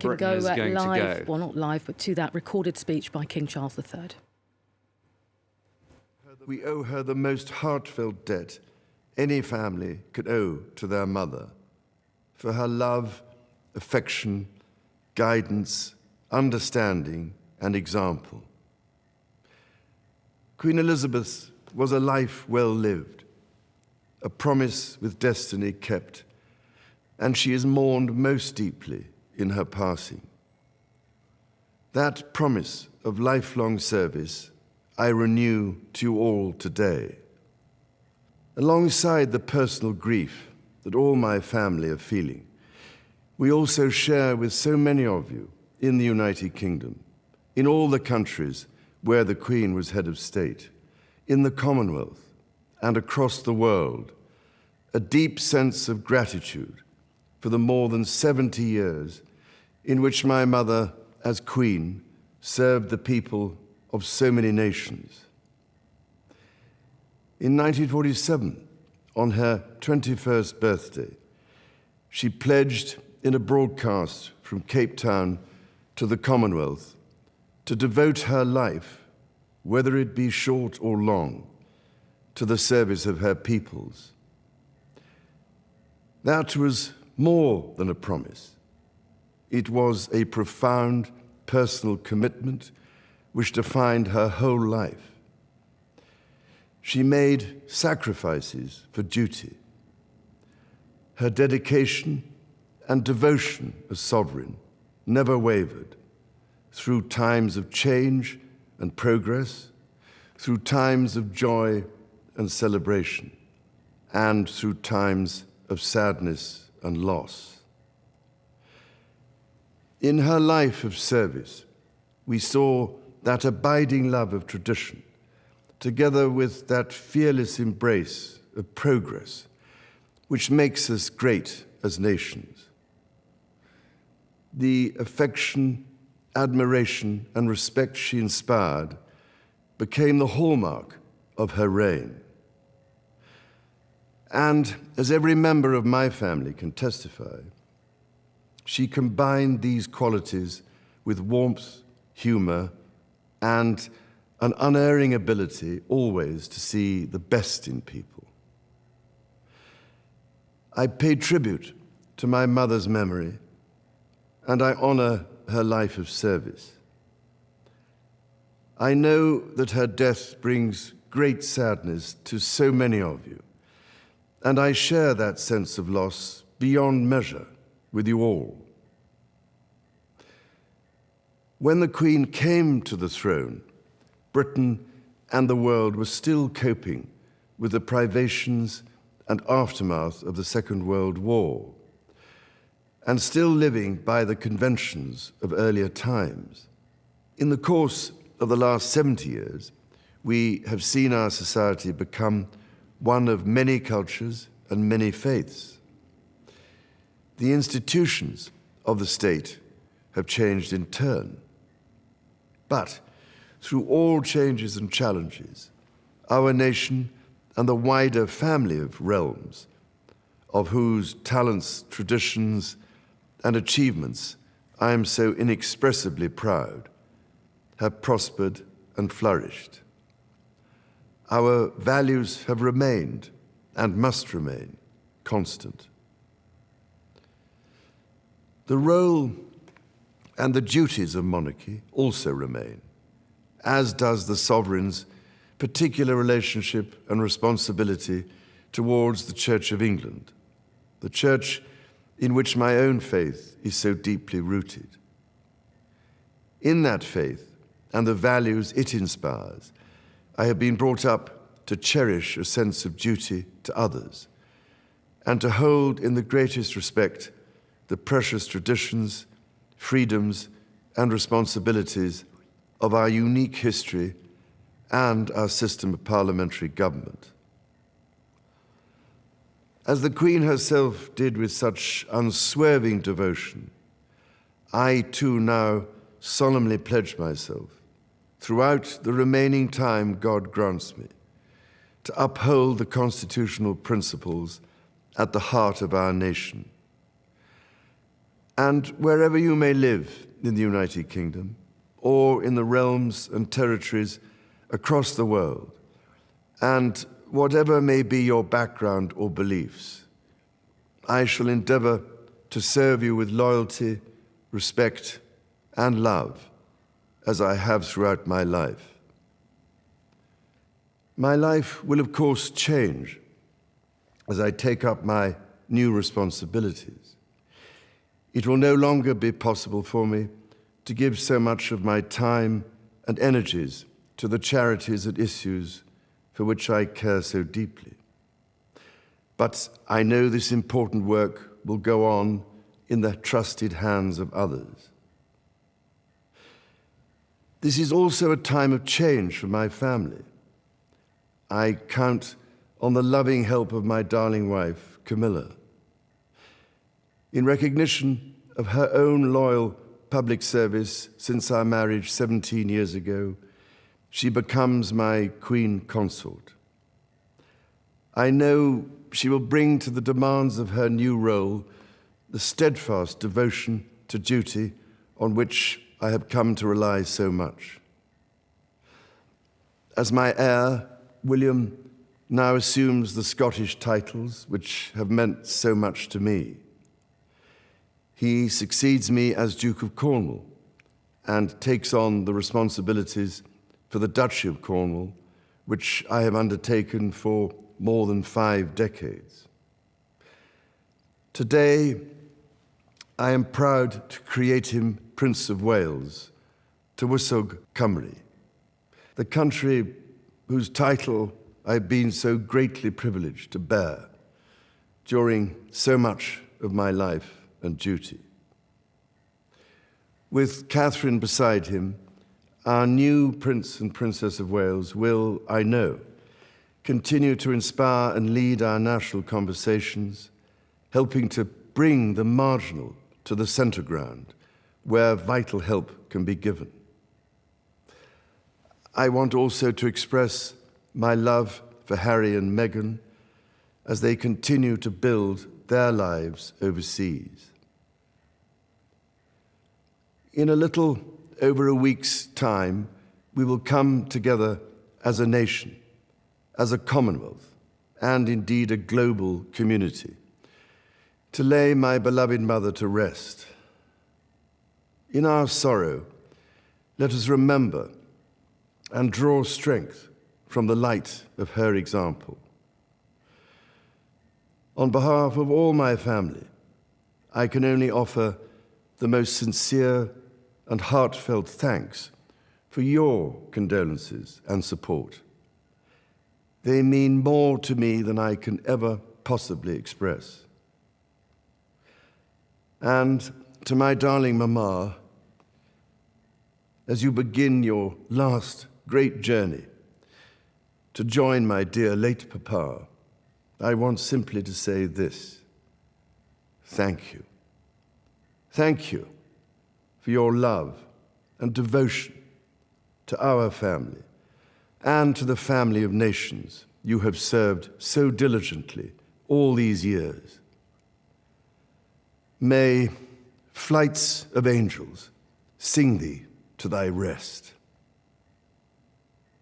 Britain is going to go. Well, not live, but to that recorded speech by King Charles III. We owe her the most heartfelt debt any family could owe to their mother, for her love, affection, guidance, understanding, and example. Queen Elizabeth was a life well lived, a promise with destiny kept, and she is mourned most deeply in her passing. That promise of lifelong service I renew to you all today. Alongside the personal grief that all my family are feeling, we also share with so many of you in the United Kingdom, in all the countries where the Queen was head of state, in the Commonwealth and across the world, a deep sense of gratitude for the more than 70 years in which my mother, as Queen, served the people of so many nations. In 1947, on her 21st birthday, she pledged in a broadcast from Cape Town to the Commonwealth to devote her life, whether it be short or long, to the service of her peoples. That was more than a promise. It was a profound personal commitment which defined her whole life. She made sacrifices for duty. Her dedication and devotion as sovereign never wavered through times of change and progress, through times of joy and celebration, and through times of sadness and loss. In her life of service, we saw that abiding love of tradition, together with that fearless embrace of progress, which makes us great as nations. The affection, admiration, and respect she inspired became the hallmark of her reign. And as every member of my family can testify, she combined these qualities with warmth, humor, and an unerring ability always to see the best in people. I pay tribute to my mother's memory, and I honor her life of service. I know that her death brings great sadness to so many of you, and I share that sense of loss beyond measure with you all. When the Queen came to the throne, Britain and the world were still coping with the privations and aftermath of the Second World War, and still living by the conventions of earlier times. In the course of the last 70 years, we have seen our society become one of many cultures and many faiths. The institutions of the state have changed in turn. But through all changes and challenges, our nation and the wider family of realms, of whose talents, traditions, and achievements I am so inexpressibly proud, have prospered and flourished. Our values have remained and must remain constant. The role and the duties of monarchy also remain, as does the sovereign's particular relationship and responsibility towards the Church of England, the church in which my own faith is so deeply rooted. In that faith and the values it inspires, I have been brought up to cherish a sense of duty to others and to hold in the greatest respect the precious traditions, freedoms, and responsibilities of our unique history and our system of parliamentary government. As the Queen herself did with such unswerving devotion, I too now solemnly pledge myself, throughout the remaining time God grants me, to uphold the constitutional principles at the heart of our nation, And wherever you may live in the United Kingdom, or in the realms and territories across the world, and whatever may be your background or beliefs, I shall endeavor to serve you with loyalty, respect, and love, as I have throughout my life. My life will, of course, change as I take up my new responsibilities. It will no longer be possible for me to give so much of my time and energies to the charities and issues for which I care so deeply. But I know this important work will go on in the trusted hands of others. This is also a time of change for my family. I count on the loving help of my darling wife, Camilla. In recognition of her own loyal public service since our marriage 17 years ago, she becomes my Queen Consort. I know she will bring to the demands of her new role the steadfast devotion to duty on which I have come to rely so much. As my heir, William now assumes the Scottish titles which have meant so much to me. He succeeds me as Duke of Cornwall and takes on the responsibilities for the Duchy of Cornwall, which I have undertaken for more than 5 decades. Today, I am proud to create him Prince of Wales, Tywysog Cymru, the country whose title I've been so greatly privileged to bear during so much of my life and duty. With Catherine beside him, our new Prince and Princess of Wales will, I know, continue to inspire and lead our national conversations, helping to bring the marginal to the centre ground, where vital help can be given. I want also to express my love for Harry and Meghan as they continue to build their lives overseas. In a little over a week's time, we will come together as a nation, as a Commonwealth, and indeed a global community, to lay my beloved mother to rest. In our sorrow, let us remember and draw strength from the light of her example. On behalf of all my family, I can only offer the most sincere and heartfelt thanks for your condolences and support. They mean more to me than I can ever possibly express. And to my darling Mama, as you begin your last great journey to join my dear late Papa, I want simply to say this: thank you. Thank you for your love and devotion to our family and to the family of nations you have served so diligently all these years. May flights of angels sing thee to thy rest.